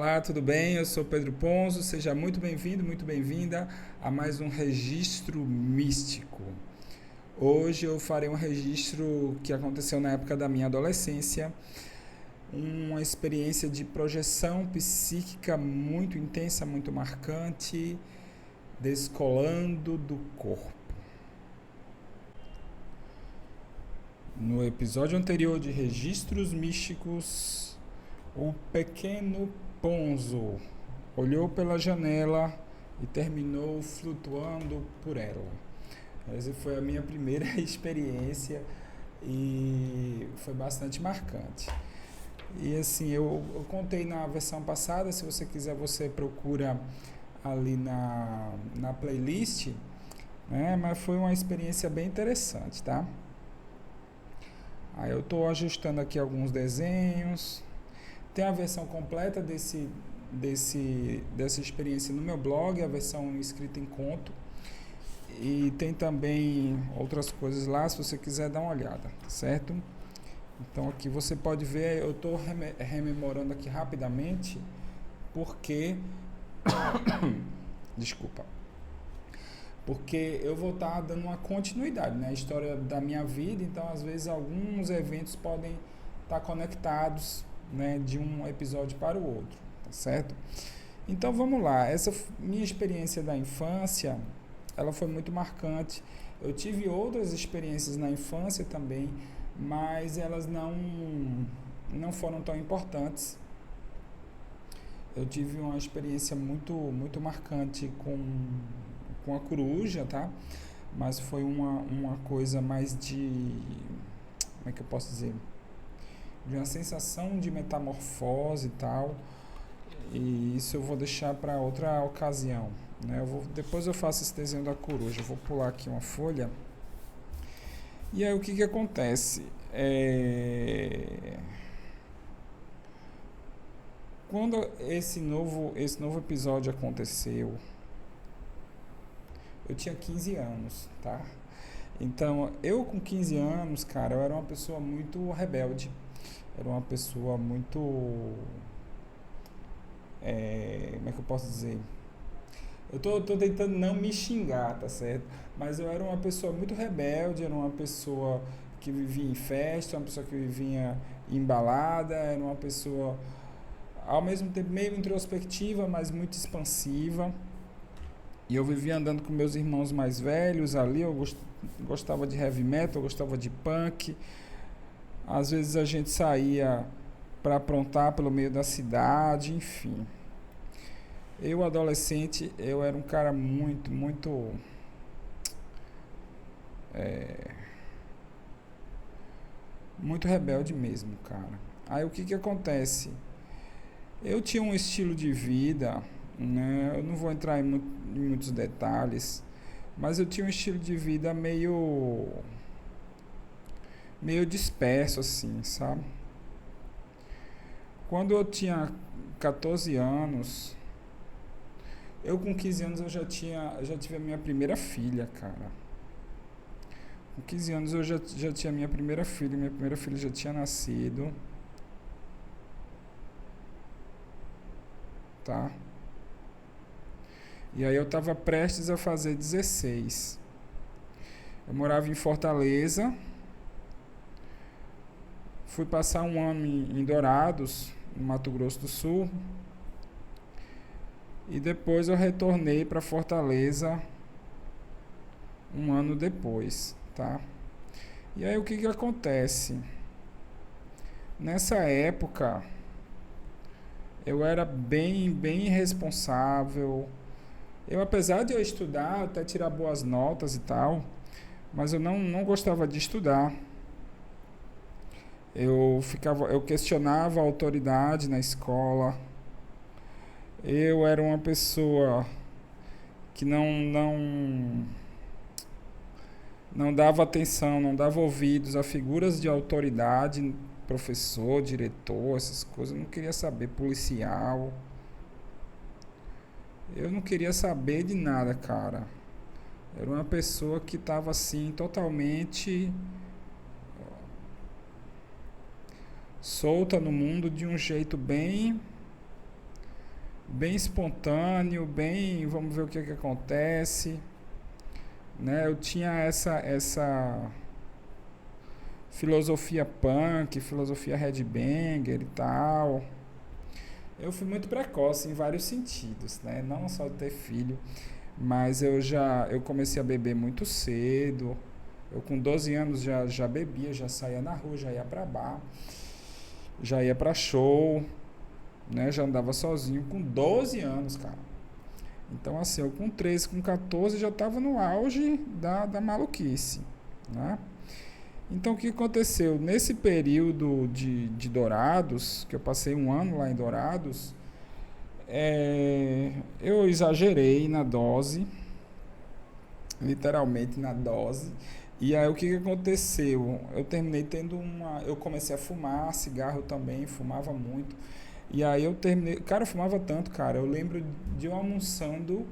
Olá, tudo bem? Eu sou Pedro Ponzo, seja muito bem-vindo, muito bem-vinda a mais um registro místico. Hoje eu farei um registro que aconteceu na época da minha adolescência, uma experiência de projeção psíquica muito intensa, muito marcante, descolando do corpo. No episódio anterior de Registros Místicos, o pequeno Ponzo olhou pela janela e terminou flutuando por ela. Essa foi a minha primeira experiência e foi bastante marcante. E assim, eu contei na versão passada, se você quiser você procura ali na playlist, né? Mas foi uma experiência bem interessante, tá? Aí eu estou ajustando aqui alguns desenhos. Tem a versão completa dessa experiência no meu blog, a versão escrita em conto. E tem também outras coisas lá, se você quiser dar uma olhada, certo? Então aqui você pode ver, eu estou rememorando aqui rapidamente, porque... Desculpa. Porque eu vou estar dando uma continuidade, né? A história da minha vida, então às vezes alguns eventos podem estar conectados, né, de um episódio para o outro, tá certo? Então vamos lá, essa minha experiência da infância, ela foi muito marcante. Eu tive outras experiências na infância também, mas elas não foram tão importantes. Eu tive uma experiência muito marcante com a coruja, tá? Mas foi uma coisa mais de... Como é que eu posso dizer? De uma sensação de metamorfose e tal. E isso eu vou deixar para outra ocasião, né? Depois eu faço esse desenho da coruja. Eu vou pular aqui uma folha. E aí o que acontece? Quando esse novo episódio aconteceu, eu tinha 15 anos, tá? Então, eu com 15 anos, cara, eu era uma pessoa muito rebelde. Era uma pessoa muito... como é que eu posso dizer? Eu tô tentando não me xingar, tá certo? Mas eu era uma pessoa muito rebelde, era uma pessoa que vivia em festa, uma pessoa que vivia em balada, era uma pessoa, ao mesmo tempo, meio introspectiva, mas muito expansiva. E eu vivia andando com meus irmãos mais velhos ali, eu gostava de heavy metal, eu gostava de punk. Às vezes a gente saía para aprontar pelo meio da cidade, enfim. Eu, adolescente, eu era um cara muito rebelde mesmo, cara. Aí o que acontece? Eu tinha um estilo de vida, né? Eu não vou entrar em muitos detalhes, mas eu tinha um estilo de vida meio disperso, assim, sabe? Quando eu tinha 14 anos, eu com 15 anos eu já tive a minha primeira filha, cara. Com 15 anos eu já tinha minha primeira filha já tinha nascido, tá? E aí eu tava prestes a fazer 16. Eu morava em Fortaleza, fui passar um ano em Dourados, no Mato Grosso do Sul, e depois eu retornei para Fortaleza um ano depois, tá? E aí o que acontece? Nessa época eu era bem irresponsável. Eu, apesar de eu estudar, até tirar boas notas e tal, mas eu não gostava de estudar. Eu questionava a autoridade na escola. Eu era uma pessoa que não dava atenção, não dava ouvidos a figuras de autoridade, professor, diretor, essas coisas. Eu não queria saber, policial. Eu não queria saber de nada, cara. Era uma pessoa que estava assim, totalmente solta no mundo de um jeito bem espontâneo, bem, vamos ver o que acontece, né? Eu tinha essa filosofia punk, filosofia headbanger e tal. Eu fui muito precoce em vários sentidos, né? Não só de ter filho, mas eu comecei a beber muito cedo. Eu com 12 anos já bebia, já saía na rua, já ia pra bar, já ia pra show, né? Já andava sozinho com 12 anos, cara. Então assim, eu com 13, com 14 já estava no auge da maluquice, né? Então o que aconteceu? Nesse período de Dourados, que eu passei um ano lá em Dourados, eu exagerei na dose, literalmente na dose. E aí o que aconteceu? Eu terminei tendo uma. Eu comecei a fumar cigarro também, fumava muito. E aí eu terminei. Cara, eu fumava tanto, cara. Eu lembro de eu almoçando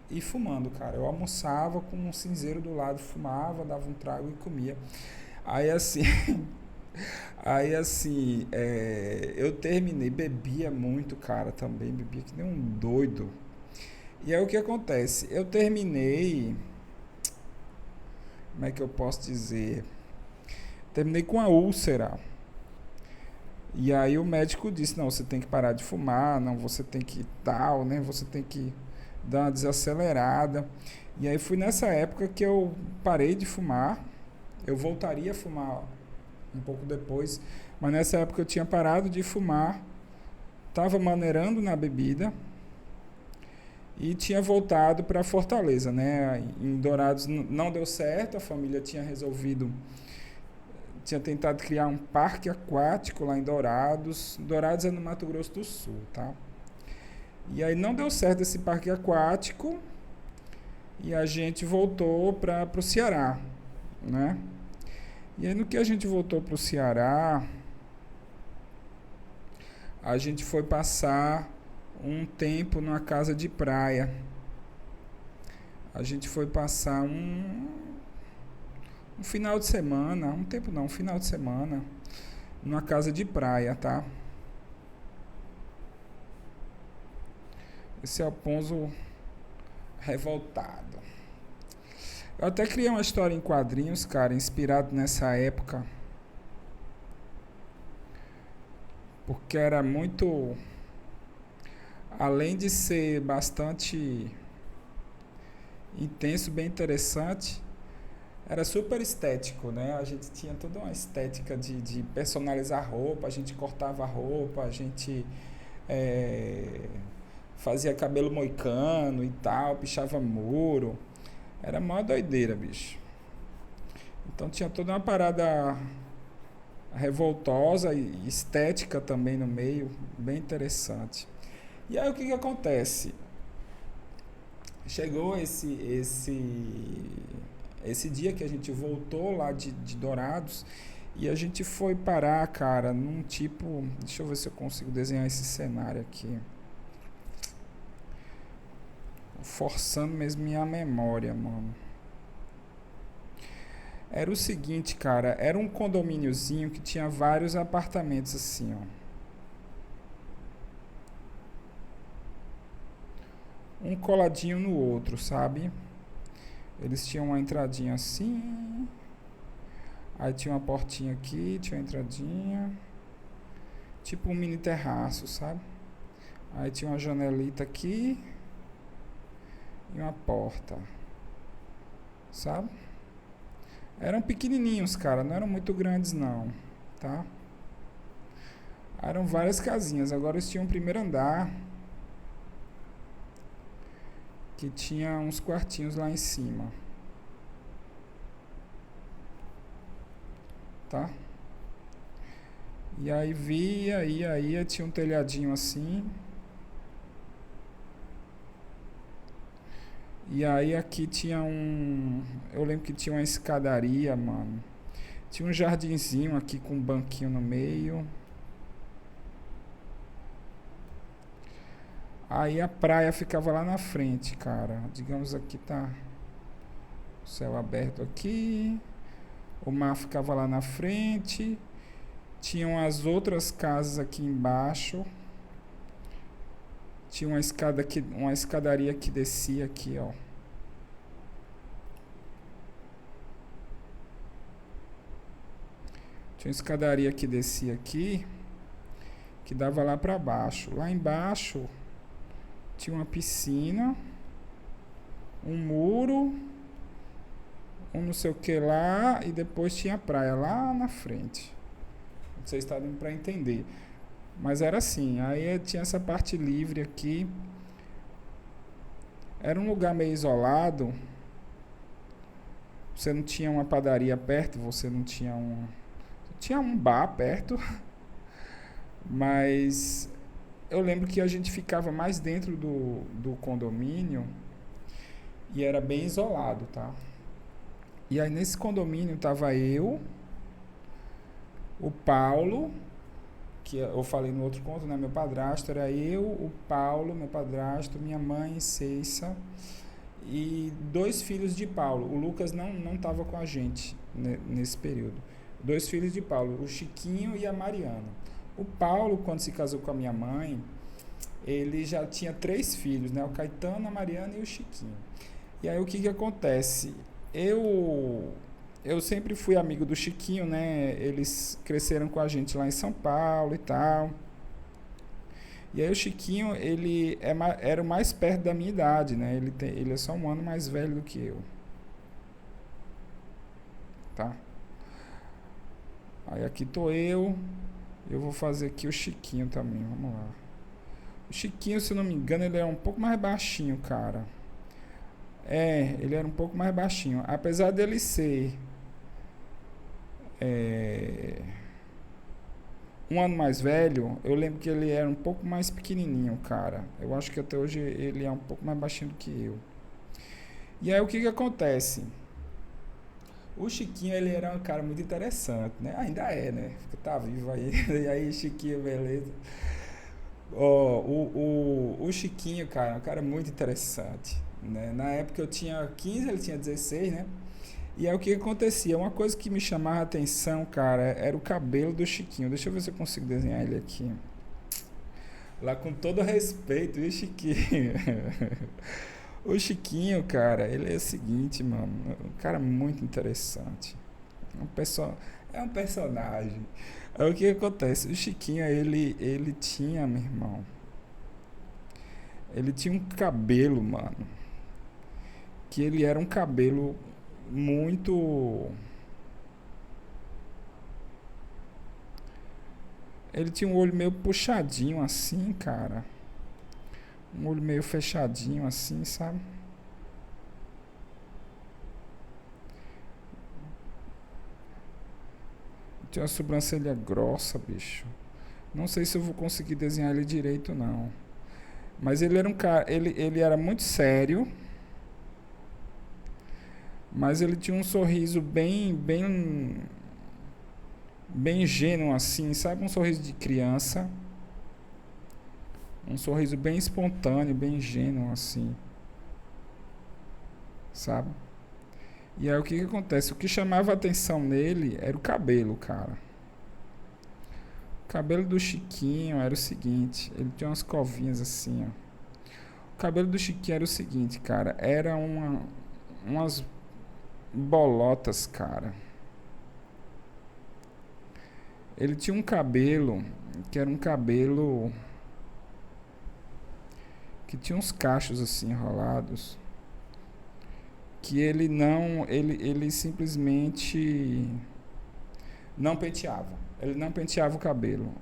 e fumando, cara. Eu almoçava com um cinzeiro do lado, fumava, dava um trago e comia. Aí assim. Aí assim, eu terminei, bebia muito, cara, também, bebia que nem um doido. E aí o que acontece? Eu terminei, como é que eu posso dizer? Terminei com a úlcera. E aí o médico disse, não, você tem que parar de fumar, não, você tem que tal, né? Você tem que dar uma desacelerada. E aí foi nessa época que eu parei de fumar. Eu voltaria a fumar um pouco depois, mas nessa época eu tinha parado de fumar, estava maneirando na bebida e tinha voltado para Fortaleza, né? Em Dourados não deu certo, a família tinha resolvido, tinha tentado criar um parque aquático lá em Dourados. Dourados é no Mato Grosso do Sul, tá? E aí não deu certo esse parque aquático e a gente voltou para o Ceará, né? E aí no que a gente voltou para o Ceará, a gente foi passar um tempo numa casa de praia. A gente foi passar um final de semana, um tempo não, um final de semana, numa casa de praia, tá? Esse Alponso revoltado. Eu até criei uma história em quadrinhos, cara, inspirado nessa época, porque era muito, além de ser bastante intenso, bem interessante, era super estético, né? A gente tinha toda uma estética de personalizar roupa, a gente cortava roupa, a gente é, fazia cabelo moicano e tal, pichava muro. Era mó doideira, bicho. Então tinha toda uma parada revoltosa e estética também no meio, bem interessante. E aí o que acontece? Chegou esse dia que a gente voltou lá de Dourados e a gente foi parar, cara, num tipo. Deixa eu ver se eu consigo desenhar esse cenário aqui. Forçando mesmo minha memória, mano. Era o seguinte, cara, era um condomíniozinho que tinha vários apartamentos assim, ó. Um coladinho no outro, sabe? Eles tinham uma entradinha assim, aí tinha uma portinha aqui, tinha uma entradinha, tipo um mini terraço, sabe? Aí tinha uma janelita aqui e uma porta, sabe? Eram pequenininhos, cara, não eram muito grandes não, tá? Eram várias casinhas, agora eles tinham um primeiro andar que tinha uns quartinhos lá em cima, tá? E aí ia, tinha um telhadinho assim. E aí aqui tinha eu lembro que tinha uma escadaria, mano. Tinha um jardinzinho aqui com um banquinho no meio. Aí a praia ficava lá na frente, cara. Digamos aqui tá o céu aberto aqui. O mar ficava lá na frente. Tinham as outras casas aqui embaixo. Tinha uma escadaria que descia aqui, ó. Tinha uma escadaria que descia aqui, que dava lá para baixo. Lá embaixo tinha uma piscina, um muro, um não sei o que lá, e depois tinha a praia lá na frente. Não sei se está dando para entender. Mas era assim, aí tinha essa parte livre aqui. Era um lugar meio isolado. Você não tinha uma padaria perto, você não tinha um... Tinha um bar perto, mas eu lembro que a gente ficava mais dentro do condomínio e era bem isolado, tá? E aí nesse condomínio tava eu, o Paulo, que eu falei no outro conto, né? Meu padrasto, era eu, o Paulo, meu padrasto, minha mãe, Ceissa, e 2 filhos de Paulo. O Lucas não estava com a gente nesse período. 2 filhos de Paulo, o Chiquinho e a Mariana. O Paulo, quando se casou com a minha mãe, ele já tinha 3 filhos, né? O Caetano, a Mariana e o Chiquinho. E aí o que acontece? Eu sempre fui amigo do Chiquinho, né? Eles cresceram com a gente lá em São Paulo e tal. E aí o Chiquinho, ele era o mais perto da minha idade, né? Ele é só um ano mais velho do que eu. Tá? Aí aqui tô eu vou fazer aqui o Chiquinho também, vamos lá. O Chiquinho, se eu não me engano, ele é um pouco mais baixinho, cara. Ele era um pouco mais baixinho. Apesar dele ser um ano mais velho, eu lembro que ele era um pouco mais pequenininho, cara. Eu acho que até hoje ele é um pouco mais baixinho do que eu. E aí o que acontece? O Chiquinho, ele era um cara muito interessante, né? Ainda é, né? Tá vivo aí. E aí, Chiquinho, beleza. O Chiquinho, cara, é um cara muito interessante, né? Na época eu tinha 15, ele tinha 16, né? E aí o que acontecia? Uma coisa que me chamava a atenção, cara, era o cabelo do Chiquinho. Deixa eu ver se eu consigo desenhar ele aqui. Lá com todo respeito, viu, Chiquinho? O Chiquinho, cara, ele é o seguinte, mano. Um cara muito interessante. É um personagem. Aí o que acontece? O Chiquinho, ele tinha, meu irmão. Ele tinha um cabelo, mano. Que ele era um cabelo muito. Ele tinha um olho meio puxadinho assim, cara. Um olho meio fechadinho assim, sabe? Tinha uma sobrancelha grossa, bicho. Não sei se eu vou conseguir desenhar ele direito, não. Mas ele era um cara... Ele era muito sério. Mas ele tinha um sorriso bem ingênuo assim, sabe? Um sorriso de criança. Um sorriso bem espontâneo, bem ingênuo assim. Sabe? E aí o que acontece? O que chamava a atenção nele era o cabelo, cara. O cabelo do Chiquinho era o seguinte, ele tinha umas covinhas assim, ó. O cabelo do Chiquinho era o seguinte, cara, era umas bolotas, cara. Ele tinha um cabelo que era um cabelo que tinha uns cachos assim enrolados, que ele simplesmente não penteava. Ele não penteava o cabelo,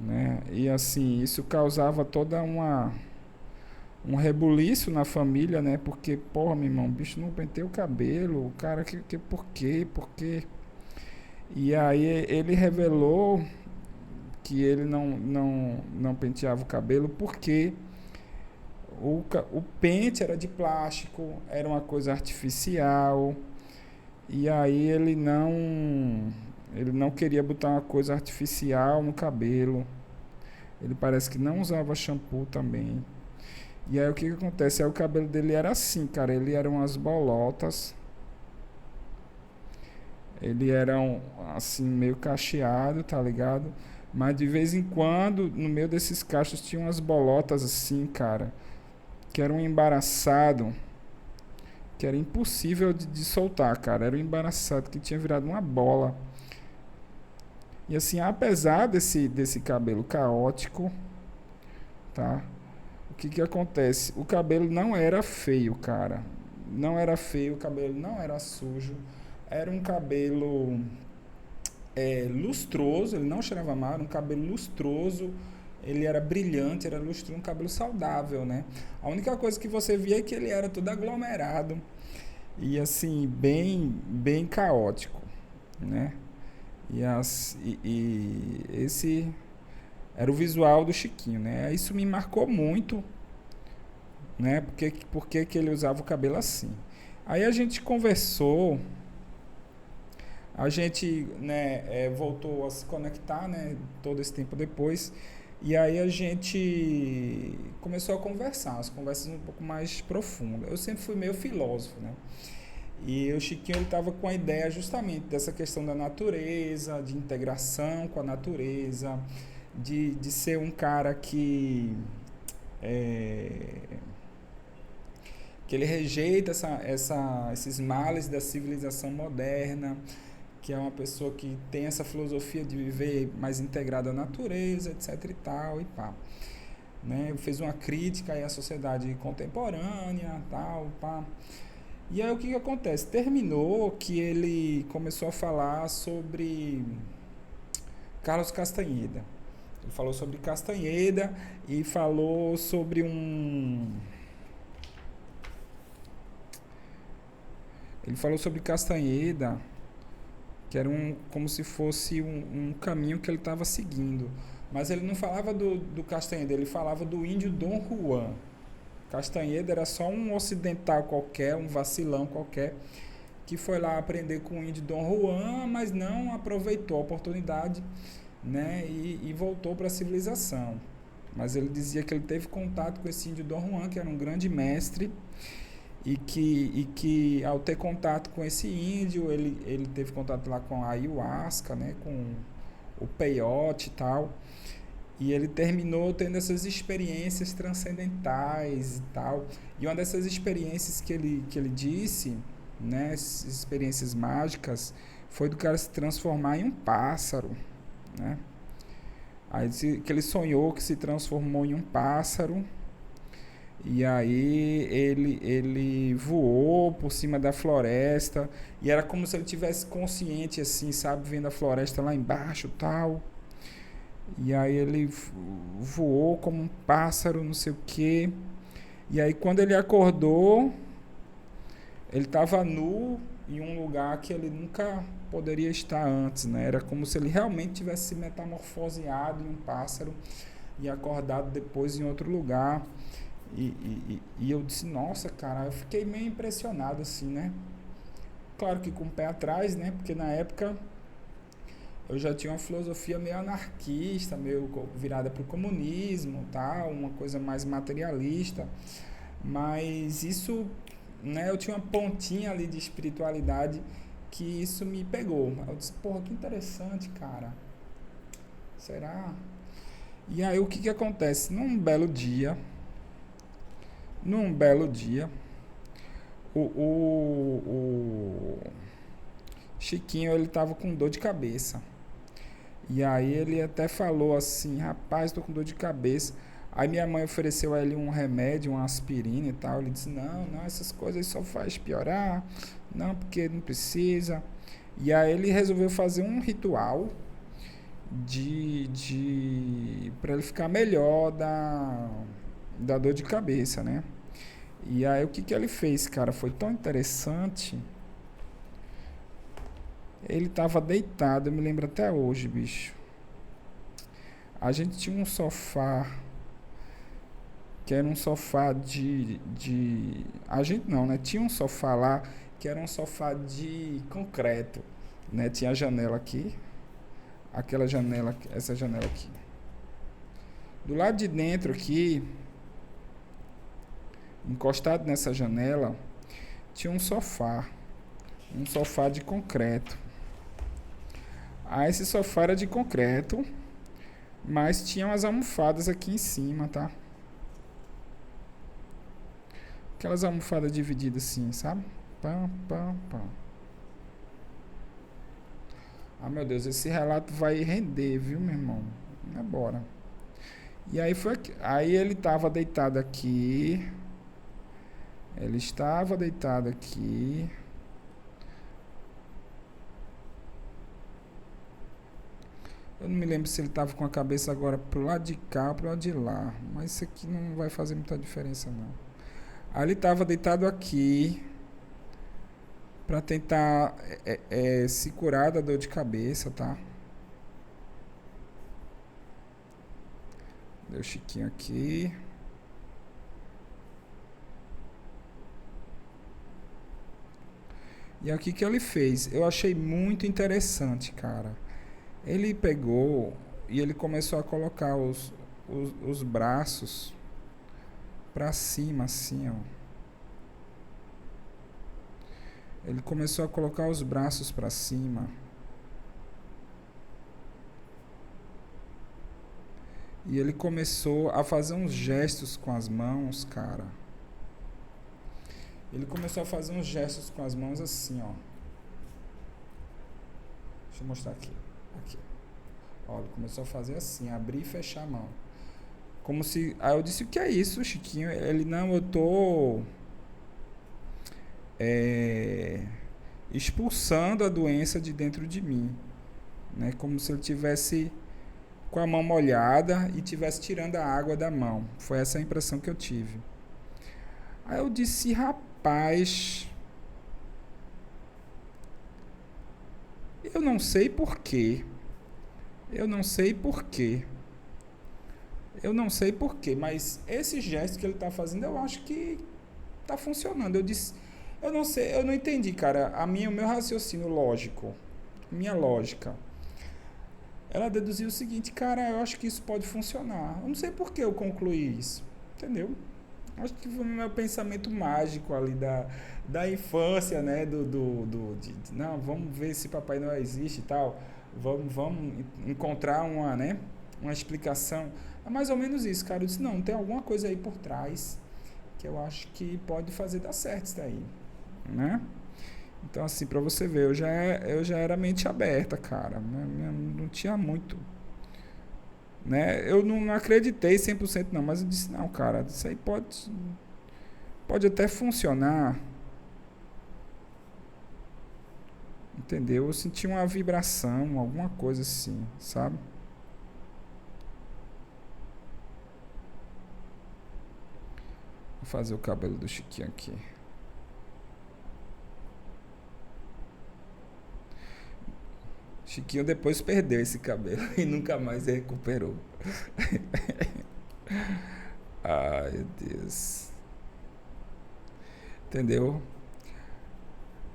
né? E assim, isso causava toda um rebuliço na família, né? Porque, porra, meu irmão, o bicho não penteia o cabelo, o cara, por quê? Por quê? E aí ele revelou que ele não penteava o cabelo porque o pente era de plástico, era uma coisa artificial, e aí ele não queria botar uma coisa artificial no cabelo. Ele parece que não usava shampoo também. E aí o que acontece? Aí o cabelo dele era assim, cara. Ele era umas bolotas. Ele era assim, meio cacheado, tá ligado? Mas de vez em quando, no meio desses cachos, tinha umas bolotas assim, cara, que era um embaraçado, que era impossível de soltar, cara. Era um embaraçado que tinha virado uma bola. E assim, apesar desse cabelo caótico, tá? O que que acontece? O cabelo não era feio, cara. Não era feio, o cabelo não era sujo. Era um cabelo lustroso, ele não cheirava mal, era um cabelo lustroso, ele era brilhante, era lustroso, um cabelo saudável, né? A única coisa que você via é que ele era todo aglomerado e assim, bem caótico, né? E esse era o visual do Chiquinho, né? Isso me marcou muito, né? Porque que ele usava o cabelo assim. Aí a gente conversou, a gente, né, voltou a se conectar, né, todo esse tempo depois, e aí a gente começou a conversar, as conversas um pouco mais profundas. Eu sempre fui meio filósofo, né? E o Chiquinho estava com a ideia justamente dessa questão da natureza, de integração com a natureza, de ser um cara é, que ele rejeita esses males da civilização moderna, que é uma pessoa que tem essa filosofia de viver mais integrada à natureza, etc e tal, e pá. Né? Fez uma crítica aí à sociedade contemporânea, tal, pá. E aí o que acontece? Terminou que ele começou a falar sobre Carlos Castanheda. Ele falou sobre Castanheda e falou sobre Ele falou sobre Castanheda, que era como se fosse um caminho que ele estava seguindo. Mas ele não falava do Castanheda, ele falava do índio Dom Juan. Castanheda era só um ocidental qualquer, um vacilão qualquer, que foi lá aprender com o índio Dom Juan, mas não aproveitou a oportunidade, né, e voltou para a civilização. Mas ele dizia que ele teve contato com esse índio Dom Juan, que era um grande mestre, e que ao ter contato com esse índio, ele teve contato lá com a ayahuasca, né, com o peiote e tal, e ele terminou tendo essas experiências transcendentais e tal. E uma dessas experiências que ele disse, né, essas experiências mágicas, foi do cara se transformar em um pássaro, né? Aí disse que ele sonhou que se transformou em um pássaro. E aí ele voou por cima da floresta. E era como se ele tivesse consciente, assim, sabe? Vendo a floresta lá embaixo e tal. E aí ele voou como um pássaro, não sei o quê. E aí quando ele acordou, ele estava nu em um lugar que ele nunca poderia estar antes, né? Era como se ele realmente tivesse se metamorfoseado em um pássaro e acordado depois em outro lugar. E eu disse, nossa, cara, eu fiquei meio impressionado assim, né? Claro que com o pé atrás, né? Porque na época eu já tinha uma filosofia meio anarquista, meio virada para o comunismo, tal, uma coisa mais materialista. Mas isso, né? Eu tinha uma pontinha ali de espiritualidade que isso me pegou. Eu disse, porra, que interessante, cara. Será? E aí o que acontece? Num belo dia, o Chiquinho, ele tava com dor de cabeça. E aí ele até falou assim, rapaz, tô com dor de cabeça. Aí minha mãe ofereceu a ele um remédio, uma aspirina e tal. Ele disse, não, essas coisas só faz piorar. Não, porque não precisa. E aí ele resolveu fazer um ritual para ele ficar melhor da dor de cabeça, né? E aí o que ele fez, cara? Foi tão interessante. Ele tava deitado, eu me lembro até hoje, bicho. A gente tinha um sofá, que era um sofá a gente não, né? Tinha um sofá lá, que era um sofá de concreto, né? Tinha a janela aqui, aquela janela, essa janela aqui. Do lado de dentro aqui, encostado nessa janela, tinha um sofá de concreto. Aí esse sofá era de concreto, Mas tinha umas almofadas aqui em cima, tá? Aquelas almofadas divididas assim, sabe? Pam, pam, pam. Ah, meu Deus, esse relato vai render, viu, meu irmão? É bora. E aí foi aqui. Aí ele estava deitado aqui. Ele estava deitado aqui. Eu não me lembro se ele estava com a cabeça agora pro lado de cá ou pro lado de lá. Mas isso aqui não vai fazer muita diferença, não. Aí ele estava deitado aqui para tentar se curar da dor de cabeça, tá? Deu Chiquinho aqui. E aí o que que ele fez? Eu achei muito interessante, cara. Ele pegou e ele começou a colocar os braços pra cima, assim, ó. Ele começou a colocar os braços pra cima. E ele começou a fazer uns gestos com as mãos, cara. Ele começou a fazer uns gestos com as mãos assim, ó. Deixa eu mostrar aqui. Aqui. Ó, ele começou a fazer assim, abrir e fechar a mão. Como se... Aí eu disse, o que é isso, Chiquinho? Ele, não, eu tô... expulsando a doença de dentro de mim. Né? Como se ele tivesse com a mão molhada e tivesse tirando a água da mão. Foi essa a impressão que eu tive. Aí eu disse, rapaz, eu não sei porquê. Eu não sei porquê. Eu não sei porquê, mas esse gesto que ele está fazendo, eu acho que está funcionando. Eu disse, eu não sei, eu não entendi, cara. O meu raciocínio lógico, minha lógica, ela deduziu o seguinte, cara, eu acho que isso pode funcionar. Eu não sei por que eu concluí isso, entendeu? Acho que foi o meu pensamento mágico ali da infância, né? Não, vamos ver se Papai Noel existe e tal. Vamos encontrar né, uma explicação. É mais ou menos isso, cara. Eu disse, não, tem alguma coisa aí por trás que eu acho que pode fazer dar certo isso daí, né? Então, assim, pra você ver, eu já era mente aberta, cara. Não tinha muito, né? Eu não acreditei 100% não, mas eu disse, não, cara, isso aí pode até funcionar. Entendeu? Eu senti uma vibração, alguma coisa assim, sabe? Vou fazer o cabelo do Chiquinho aqui. Chiquinho depois perdeu esse cabelo e nunca mais recuperou. Ai, meu Deus. Entendeu?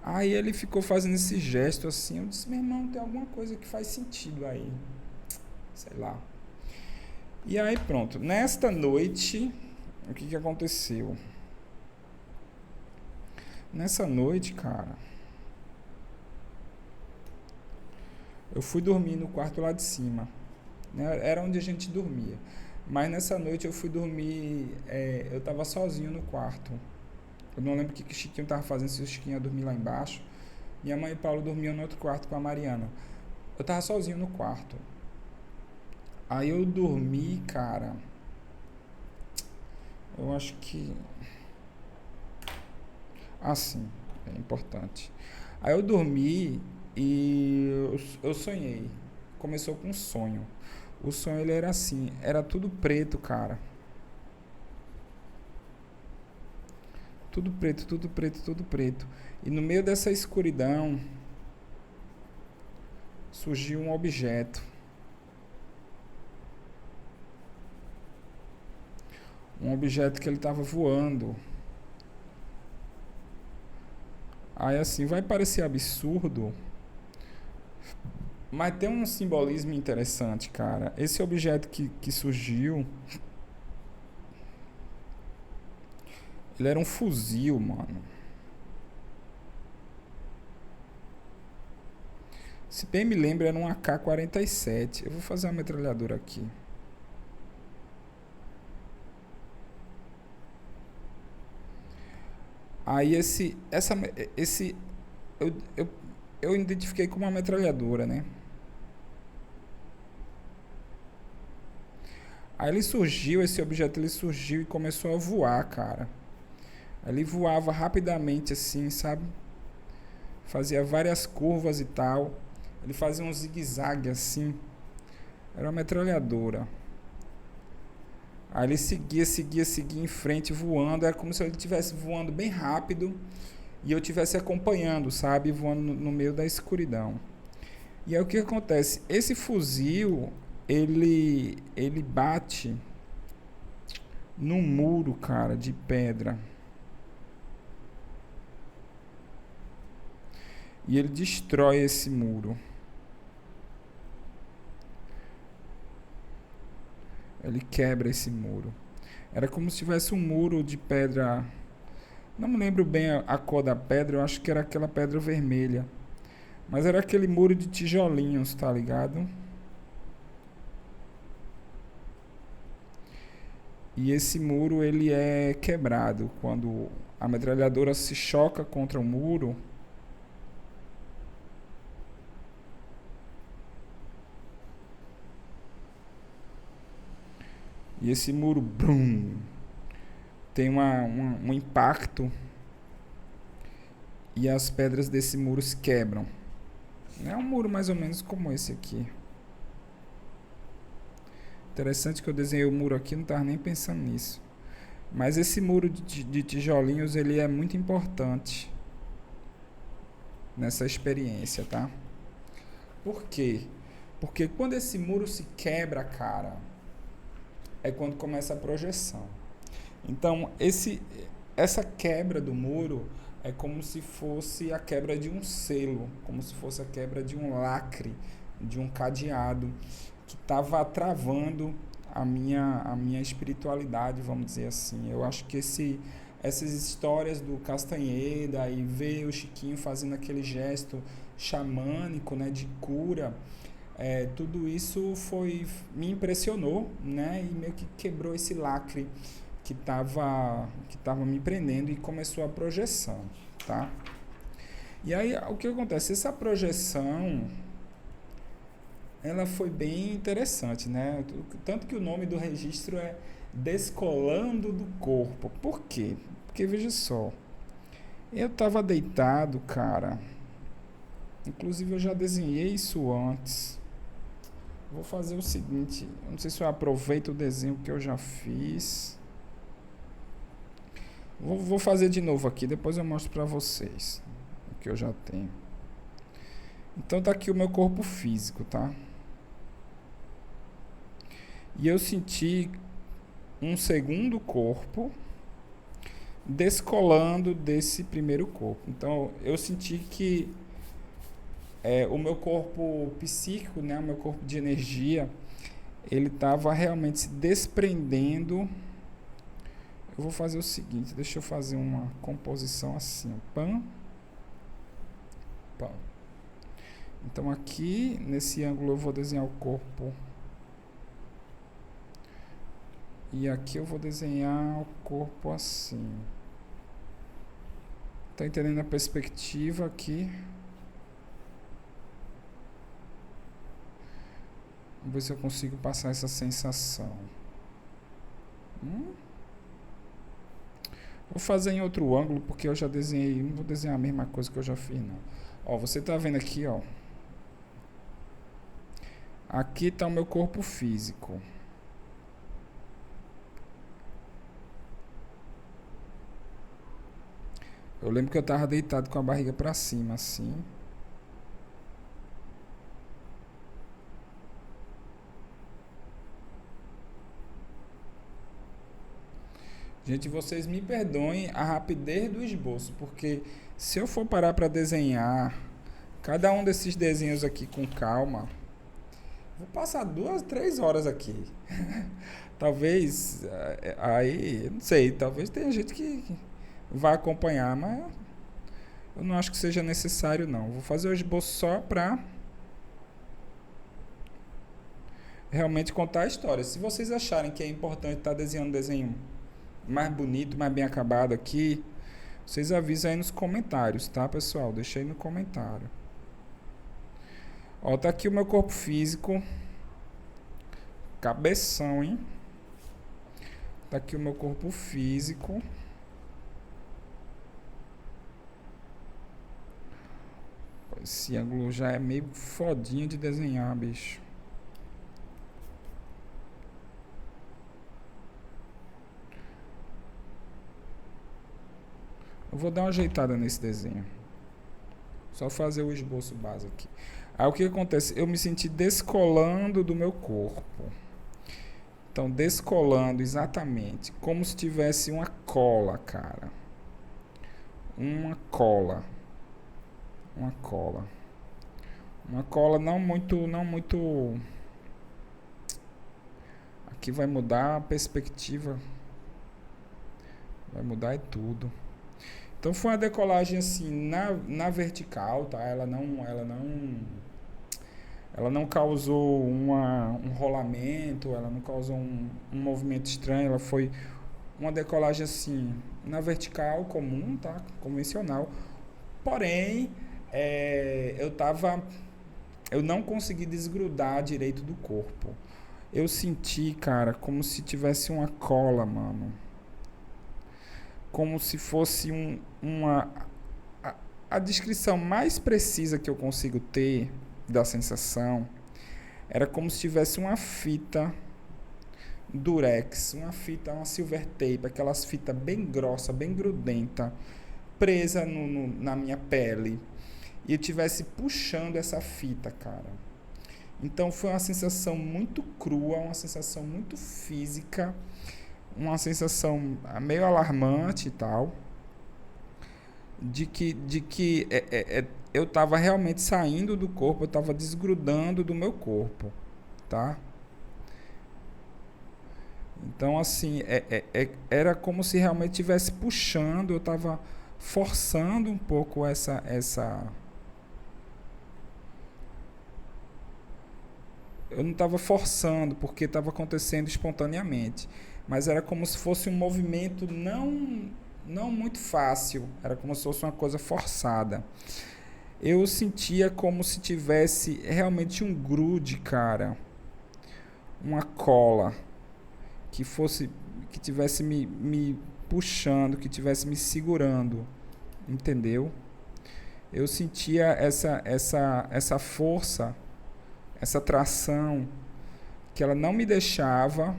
Aí ele ficou fazendo esse gesto assim. Eu disse, meu irmão, tem alguma coisa que faz sentido aí. Sei lá. E aí pronto. Nesta noite, o que aconteceu? Nessa noite, cara, eu fui dormir no quarto lá de cima, né? Era onde a gente dormia. Mas nessa noite eu fui dormir, eu tava sozinho no quarto. Eu não lembro o que o Chiquinho tava fazendo, se o Chiquinho ia dormir lá embaixo. Minha mãe e Paulo dormiam no outro quarto com a Mariana. Eu tava sozinho no quarto. Aí eu dormi, cara. Eu acho que... Assim, é importante. Aí eu dormi e eu sonhei. Começou com um sonho. O sonho ele era assim, era tudo preto, cara. Tudo preto, tudo preto, tudo preto. E no meio dessa escuridão surgiu um objeto. Um objeto que ele estava voando. Aí assim, vai parecer absurdo, mas tem um simbolismo interessante, cara. Esse objeto que surgiu, ele era um fuzil, mano. Se bem me lembro, era um AK-47. Eu vou fazer uma metralhadora aqui. Aí esse eu, eu, eu identifiquei como uma metralhadora, né? Aí esse objeto ele surgiu e começou a voar, cara. Ele voava rapidamente assim, sabe? Fazia várias curvas e tal. Ele fazia um zigue-zague assim. Era uma metralhadora. Aí ele seguia em frente, voando. Era como se ele estivesse voando bem rápido e eu estivesse acompanhando, sabe? Voando no meio da escuridão. E aí o que acontece? Esse fuzil, ele bate num muro, cara, de pedra. E ele destrói esse muro. Ele quebra esse muro. Era como se tivesse um muro de pedra. Não me lembro bem a cor da pedra, eu acho que era aquela pedra vermelha. Mas era aquele muro de tijolinhos, tá ligado? E esse muro ele é quebrado quando a metralhadora se choca contra o muro. E esse muro, brum, tem um impacto e as pedras desse muro se quebram. É um muro mais ou menos como esse aqui. Interessante que eu desenhei o muro aqui, não estava nem pensando nisso. Mas esse muro de tijolinhos, ele é muito importante nessa experiência, tá? Por quê? Porque quando esse muro se quebra, cara, é quando começa a projeção. Então, essa quebra do muro é como se fosse a quebra de um selo, como se fosse a quebra de um lacre, de um cadeado que estava travando a minha espiritualidade, vamos dizer assim. Eu acho que essas histórias do Castanheda e ver o Chiquinho fazendo aquele gesto xamânico, né, de cura, tudo isso me impressionou, né, e meio que quebrou esse lacre que tava me prendendo e começou a projeção, tá? E aí o que acontece? Essa projeção ela foi bem interessante, né? Tanto que o nome do registro é Descolando do Corpo. Por quê? Porque veja só, eu estava deitado, cara. Inclusive eu já desenhei isso antes. Vou fazer o seguinte, não sei se eu aproveito o desenho que eu já fiz. Vou fazer de novo aqui, depois eu mostro para vocês o que eu já tenho. Então tá aqui o meu corpo físico, tá? E eu senti um segundo corpo descolando desse primeiro corpo. Então eu senti que o meu corpo psíquico, né, o meu corpo de energia, ele estava realmente se desprendendo. Eu vou fazer o seguinte, deixa eu fazer uma composição assim, pam, pam. Então aqui, nesse ângulo eu vou desenhar o corpo. E aqui eu vou desenhar o corpo assim. Tá entendendo a perspectiva aqui? Vamos ver se eu consigo passar essa sensação. Vou fazer em outro ângulo porque eu já desenhei. Não vou desenhar a mesma coisa que eu já fiz, não. Ó, você tá vendo aqui, ó. Aqui tá o meu corpo físico. Eu lembro que eu tava deitado com a barriga pra cima, assim. Gente, vocês me perdoem a rapidez do esboço, porque se eu for parar para desenhar cada um desses desenhos aqui com calma, vou passar 2, 3 horas aqui. Talvez, aí, não sei, talvez tenha gente que vai acompanhar, mas eu não acho que seja necessário, não. Vou fazer o esboço só para realmente contar a história. Se vocês acharem que é importante estar desenhando um desenho mais bonito, mais bem acabado aqui, Vocês avisam aí nos comentários, tá, pessoal? Deixa aí no comentário. Ó, tá aqui o meu corpo físico. Cabeção, hein? Tá aqui o meu corpo físico. Esse ângulo já é meio fodinho de desenhar, bicho. Eu vou dar uma ajeitada nesse desenho. Só fazer o esboço base aqui. Aí o que acontece? Eu me senti descolando do meu corpo. Então, descolando exatamente. Como se tivesse uma cola, cara. Uma cola. Uma cola. Uma cola não muito. Aqui vai mudar a perspectiva. Vai mudar tudo. Então foi uma decolagem assim na vertical, tá? Ela não causou um rolamento, ela não causou um movimento estranho, ela foi uma decolagem assim na vertical comum, tá? Convencional. Porém, eu não consegui desgrudar direito do corpo. Eu senti, cara, como se tivesse uma cola, mano. Como se fosse a descrição mais precisa que eu consigo ter da sensação era como se tivesse uma fita durex, uma silver tape, aquelas fitas bem grossa, bem grudenta, presa na minha pele, e eu estivesse puxando essa fita, cara. Então foi uma sensação muito crua, uma sensação muito física, uma sensação meio alarmante e tal, de que eu estava realmente saindo do corpo, eu estava desgrudando do meu corpo, tá? Então, assim, era como se realmente estivesse puxando, eu estava forçando um pouco essa. Eu não estava forçando, porque estava acontecendo espontaneamente. Mas era como se fosse um movimento não muito fácil. Era como se fosse uma coisa forçada. Eu sentia como se tivesse realmente um grude, cara. Uma cola. Que tivesse me puxando, que tivesse me segurando. Entendeu? Eu sentia essa força, essa tração, que ela não me deixava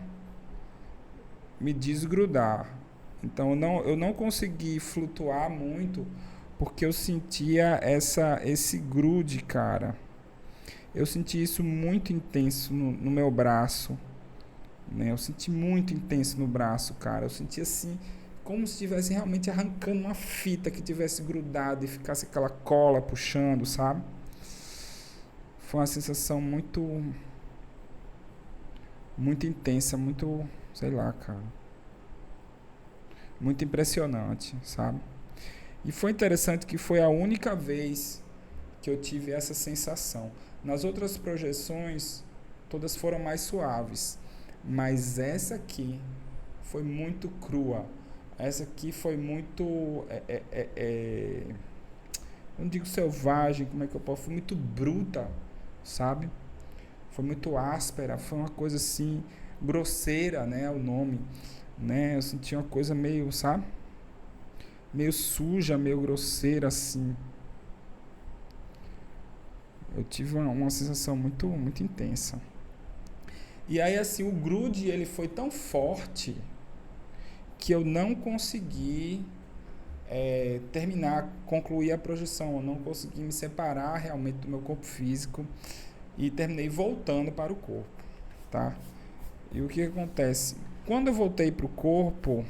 me desgrudar. Então eu não consegui flutuar muito, porque eu sentia esse grude, cara. Eu senti isso muito intenso no meu braço, né? Eu senti muito intenso no braço, cara. Eu senti assim, como se estivesse realmente arrancando uma fita que tivesse grudado e ficasse aquela cola puxando, sabe? Foi uma sensação muito intensa, muito, sei lá, cara. Muito impressionante, sabe? E foi interessante que foi a única vez que eu tive essa sensação. Nas outras projeções, todas foram mais suaves. Mas essa aqui foi muito crua. Essa aqui foi muito... eu não digo selvagem, como é que eu posso... Foi muito bruta, sabe? Foi muito áspera, foi uma coisa assim... Grosseira, né? O nome, né? Eu senti uma coisa meio, sabe? Meio suja, meio grosseira, assim. Eu tive uma sensação muito intensa. E aí, assim, o grude, ele foi tão forte que eu não consegui concluir a projeção. Eu não consegui me separar realmente do meu corpo físico e terminei voltando para o corpo, tá? E o que acontece? Quando eu voltei para o corpo,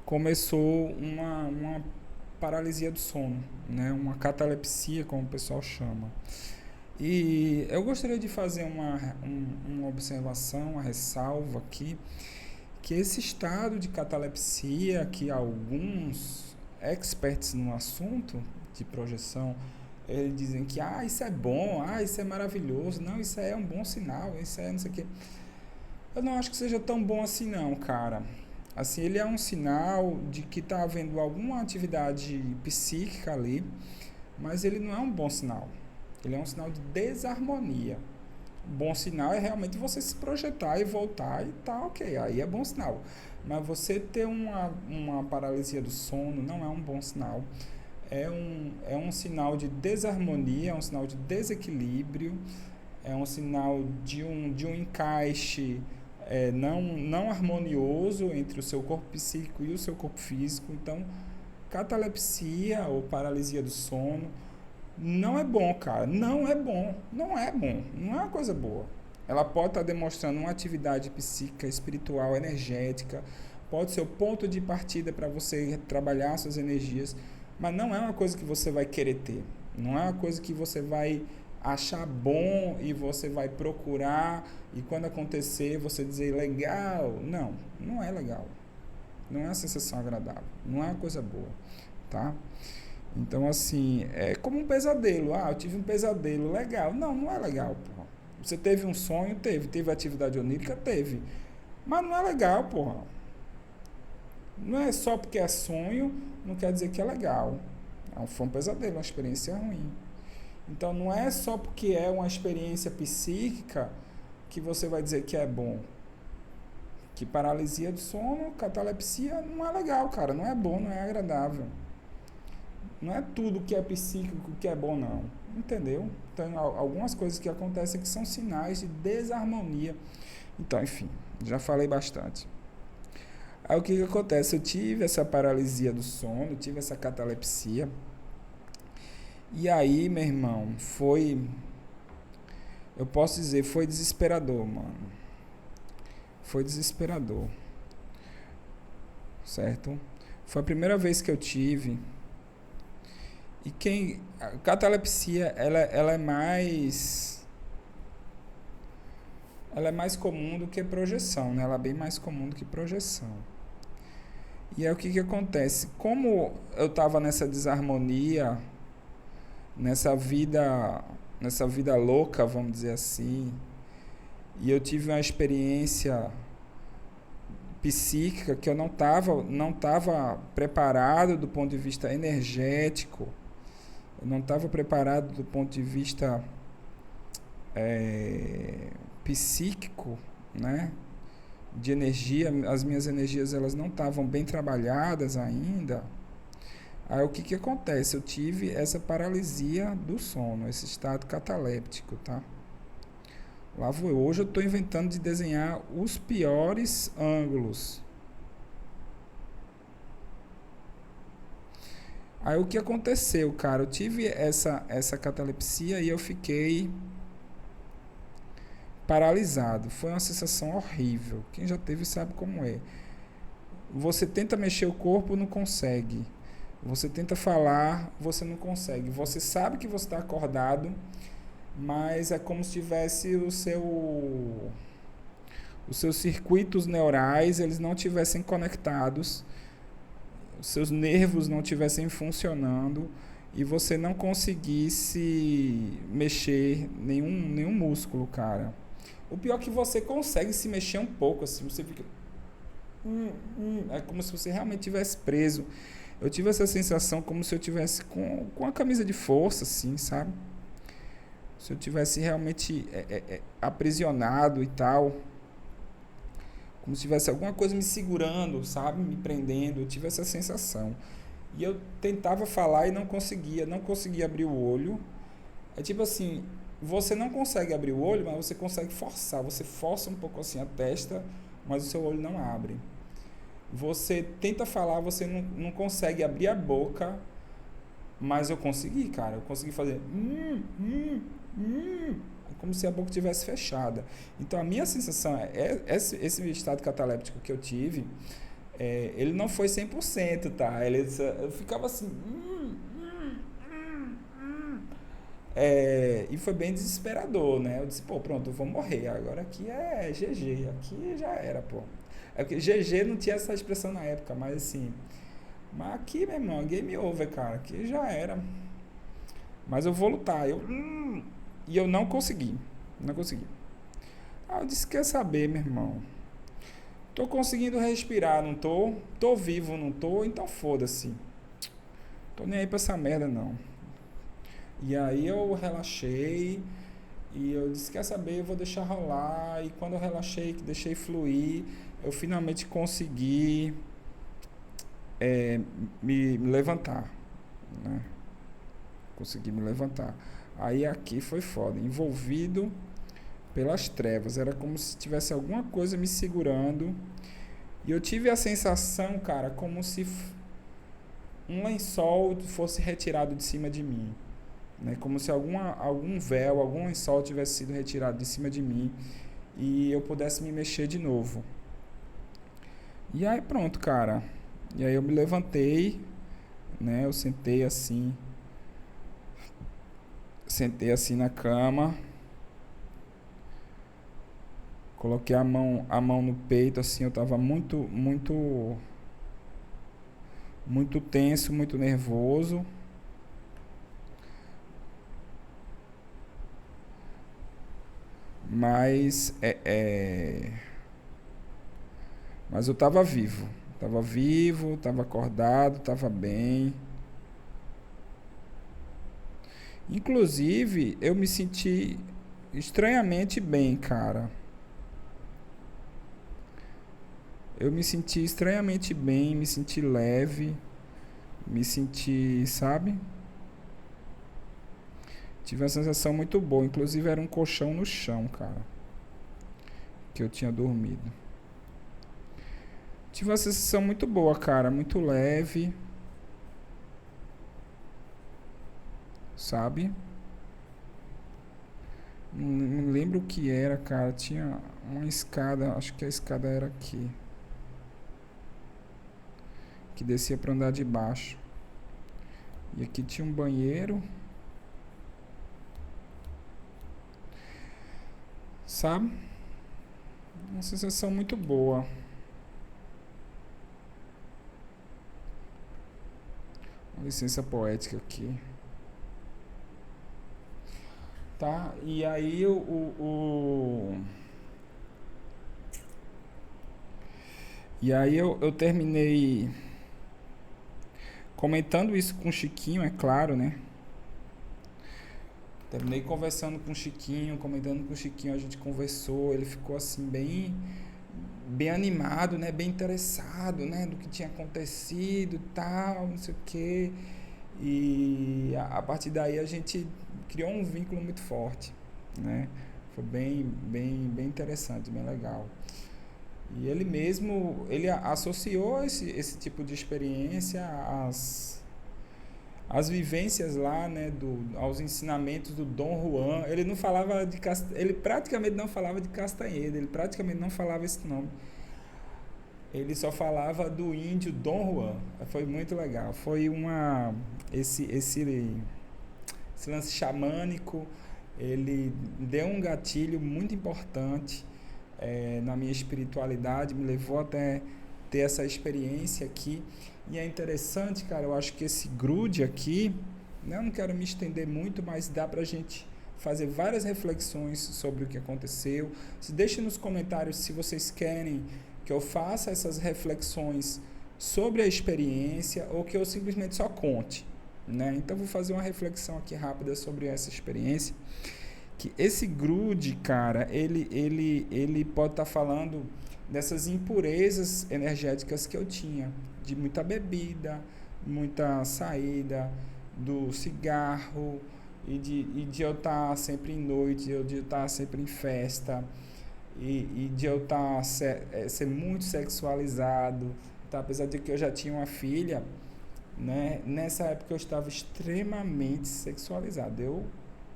começou uma paralisia do sono, né? Uma catalepsia, como o pessoal chama. E eu gostaria de fazer uma observação, uma ressalva aqui, que esse estado de catalepsia, que alguns experts no assunto de projeção, eles dizem que isso é bom, isso é maravilhoso, não, isso é um bom sinal, isso é não sei o quê. Eu não acho que seja tão bom assim não, cara. Assim, ele é um sinal de que está havendo alguma atividade psíquica ali, mas ele não é um bom sinal. Ele é um sinal de desarmonia. Bom sinal é realmente você se projetar e voltar e tá ok, aí é bom sinal. Mas você ter uma paralisia do sono não é um bom sinal. É um sinal de desarmonia, é um sinal de desequilíbrio, é um sinal de um encaixe não harmonioso entre o seu corpo psíquico e o seu corpo físico. Então, catalepsia ou paralisia do sono não é bom, cara. Não é bom. Não é bom. Não é uma coisa boa. Ela pode estar demonstrando uma atividade psíquica, espiritual, energética. Pode ser o ponto de partida para você trabalhar suas energias. Mas não é uma coisa que você vai querer ter. Não é uma coisa que você vai achar bom e você vai procurar. E quando acontecer, você dizer legal. Não, não é legal. Não é uma sensação agradável. Não é uma coisa boa. Tá? Então, assim, é como um pesadelo. Ah, eu tive um pesadelo. Legal. Não, não é legal, porra. Você teve um sonho? Teve. Teve atividade onírica? Teve. Mas não é legal, porra. Não é só porque é sonho, não quer dizer que é legal. Foi um pesadelo, uma experiência ruim. Então, não é só porque é uma experiência psíquica que você vai dizer que é bom. Que paralisia do sono, catalepsia, não é legal, cara. Não é bom, não é agradável. Não é tudo que é psíquico que é bom, não. Entendeu? Tem algumas coisas que acontecem que são sinais de desarmonia. Então, enfim, já falei bastante. Aí o que acontece? Eu tive essa paralisia do sono, tive essa catalepsia. E aí, meu irmão, eu posso dizer, foi desesperador, mano. Foi desesperador. Certo? Foi a primeira vez que eu tive. E a catalepsia, ela é mais comum do que projeção, né? Ela é bem mais comum do que projeção. E aí o que acontece? Como eu estava nessa desarmonia, nessa vida louca, vamos dizer assim, e eu tive uma experiência psíquica que eu não estava preparado do ponto de vista energético, eu não estava preparado do ponto de vista psíquico, né? De energia, as minhas energias elas não estavam bem trabalhadas ainda. Aí o que acontece? Eu tive essa paralisia do sono, esse estado cataléptico, tá? Lá vou eu. Hoje eu estou inventando de desenhar os piores ângulos. Aí o que aconteceu, cara? Eu tive essa catalepsia e eu fiquei paralisado. Foi uma sensação horrível. Quem já teve sabe como é. Você tenta mexer o corpo, não consegue. Você tenta falar, você não consegue. Você sabe que você está acordado, mas é como se tivesse os seus circuitos neurais, eles não tivessem conectados, os seus nervos não tivessem funcionando e você não conseguisse mexer nenhum músculo, cara. O pior é que você consegue se mexer um pouco, assim, você fica... é como se você realmente estivesse preso. Eu tive essa sensação como se eu tivesse com a camisa de força, assim, sabe? Se eu tivesse realmente aprisionado e tal. Como se tivesse alguma coisa me segurando, sabe? Me prendendo. Eu tive essa sensação. E eu tentava falar e não conseguia abrir o olho. É tipo assim, você não consegue abrir o olho, mas você consegue forçar. Você força um pouco assim a testa, mas o seu olho não abre. Você tenta falar, você não consegue abrir a boca, mas eu consegui, cara. Eu consegui fazer como se a boca tivesse fechada. Então a minha sensação esse estado cataléptico que eu tive, ele não foi 100%, tá? Eu ficava assim... e foi bem desesperador, né? Eu disse, pô, pronto, eu vou morrer. Agora aqui é GG, aqui já era, pô. É porque GG não tinha essa expressão na época, mas assim... Mas aqui, meu irmão, game over, cara. Aqui já era. Mas eu vou lutar. E eu não consegui. Não consegui. Eu disse, quer saber, meu irmão? Tô conseguindo respirar, não tô? Tô vivo, não tô? Então foda-se. Tô nem aí pra essa merda, não. E aí eu relaxei e eu disse, quer saber, eu vou deixar rolar. E quando eu relaxei, que deixei fluir, eu finalmente consegui me levantar, né? Consegui me levantar. Aí aqui foi foda, envolvido pelas trevas. Era como se tivesse alguma coisa me segurando. E eu tive a sensação, cara, como se um lençol fosse retirado de cima de mim, né? Como se algum véu, algum lençol tivesse sido retirado de cima de mim e eu pudesse me mexer de novo. E aí pronto, cara. E aí eu me levantei, né? Eu sentei assim na cama, coloquei a mão no peito, assim, eu tava muito tenso, muito nervoso. Mas mas eu tava vivo. Tava vivo, tava acordado, tava bem. Inclusive, eu me senti estranhamente bem, cara. Eu me senti estranhamente bem, me senti leve, me senti, sabe? Tive uma sensação muito boa. Inclusive, era um colchão no chão, cara, que eu tinha dormido. Tive uma sensação muito boa, cara, muito leve, sabe? Não me lembro o que era, cara. Tinha uma escada, acho que a escada era aqui, que descia para andar de baixo. E aqui tinha um banheiro, sabe? Uma sensação muito boa. Uma licença poética aqui. Tá? E aí eu terminei comentando isso com o Chiquinho, é claro, né? Terminei conversando com o Chiquinho, comentando com o Chiquinho, a gente conversou, ele ficou assim bem animado, né? Bem interessado, né? Do que tinha acontecido e tal, não sei o quê. E a partir daí a gente criou um vínculo muito forte, né? Foi bem interessante, bem legal. E ele mesmo, ele associou esse tipo de experiência às vivências lá, né, aos ensinamentos do Dom Juan. Ele não falava ele praticamente não falava de Castanheda, ele praticamente não falava esse nome. Ele só falava do índio Dom Juan. Foi muito legal. Foi esse lance xamânico, ele deu um gatilho muito importante na minha espiritualidade, me levou até ter essa experiência aqui. E é interessante, cara, eu acho que esse grude aqui, né, eu não quero me estender muito, mas dá pra gente fazer várias reflexões sobre o que aconteceu. Deixe nos comentários se vocês querem que eu faça essas reflexões sobre a experiência ou que eu simplesmente só conte, né? Então vou fazer uma reflexão aqui rápida sobre essa experiência. Que esse grude, cara, ele pode estar falando dessas impurezas energéticas que eu tinha, de muita bebida, muita saída, do cigarro, e de eu estar sempre em noite, de eu estar sempre em festa, e de eu estar ser muito sexualizado, tá? Apesar de que eu já tinha uma filha, né? Nessa época eu estava extremamente sexualizado. Eu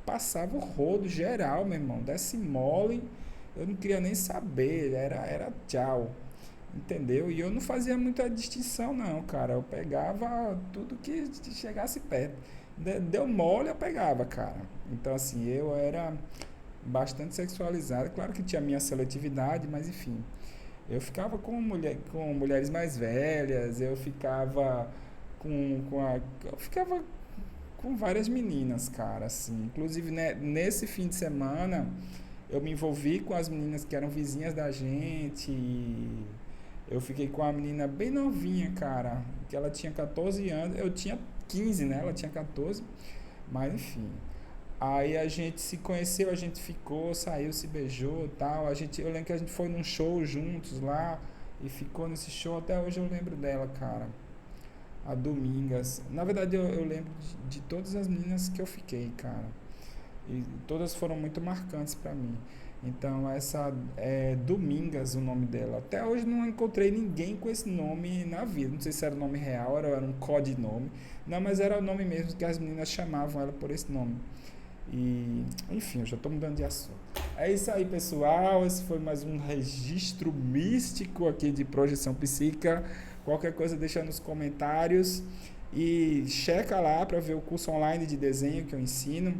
passava o rodo geral, meu irmão. Desce mole, eu não queria nem saber. Era tchau. Entendeu? E eu não fazia muita distinção, não, cara. Eu pegava tudo que chegasse perto. Deu mole, eu pegava, cara. Então, assim, eu era bastante sexualizado. Claro que tinha a minha seletividade, mas enfim. Eu ficava com mulheres mais velhas, eu ficava eu ficava com várias meninas, cara, assim. Inclusive, né, nesse fim de semana, eu me envolvi com as meninas que eram vizinhas da gente Eu fiquei com a menina bem novinha, cara, que ela tinha 14 anos, eu tinha 15, né? Ela tinha 14, mas enfim. Aí a gente se conheceu, a gente ficou, saiu, se beijou, tal. Eu lembro que a gente foi num show juntos lá e ficou nesse show, até hoje eu lembro dela, cara. A Domingas. Na verdade, eu lembro de todas as meninas que eu fiquei, cara. E todas foram muito marcantes pra mim. Então, essa é Domingas, o nome dela. Até hoje não encontrei ninguém com esse nome na vida. Não sei se era o nome real ou era um codinome. Não, mas era o nome mesmo que as meninas chamavam ela por esse nome. E, enfim, eu já estou mudando de assunto. É isso aí, pessoal. Esse foi mais um registro místico aqui de projeção psíquica. Qualquer coisa deixa nos comentários e checa lá para ver o curso online de desenho que eu ensino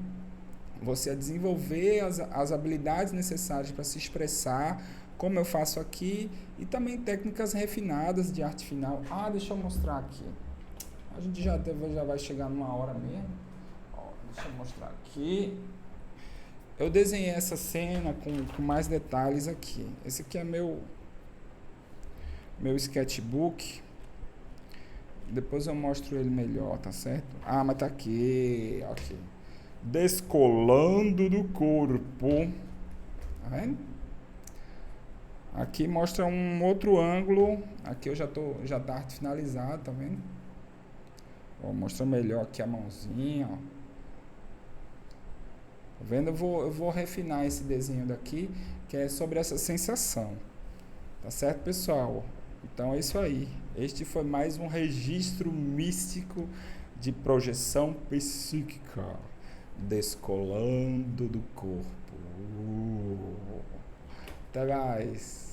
você a desenvolver as habilidades necessárias para se expressar, como eu faço aqui, e também técnicas refinadas de arte final. Deixa eu mostrar aqui. A gente já vai chegar numa hora mesmo. Deixa eu mostrar aqui. Eu desenhei essa cena com mais detalhes aqui. Esse aqui é meu sketchbook. Depois eu mostro ele melhor, tá certo? Mas tá aqui. Ok. Descolando do corpo. Tá vendo? Aqui mostra um outro ângulo. Aqui eu já tá arte finalizado, tá vendo? Vou mostrar melhor aqui a mãozinha, ó. Tá vendo? Eu vou refinar esse desenho daqui, que é sobre essa sensação. Tá certo, pessoal? Então é isso aí. Este foi mais um registro místico de projeção psíquica. Descolando do corpo. Até mais.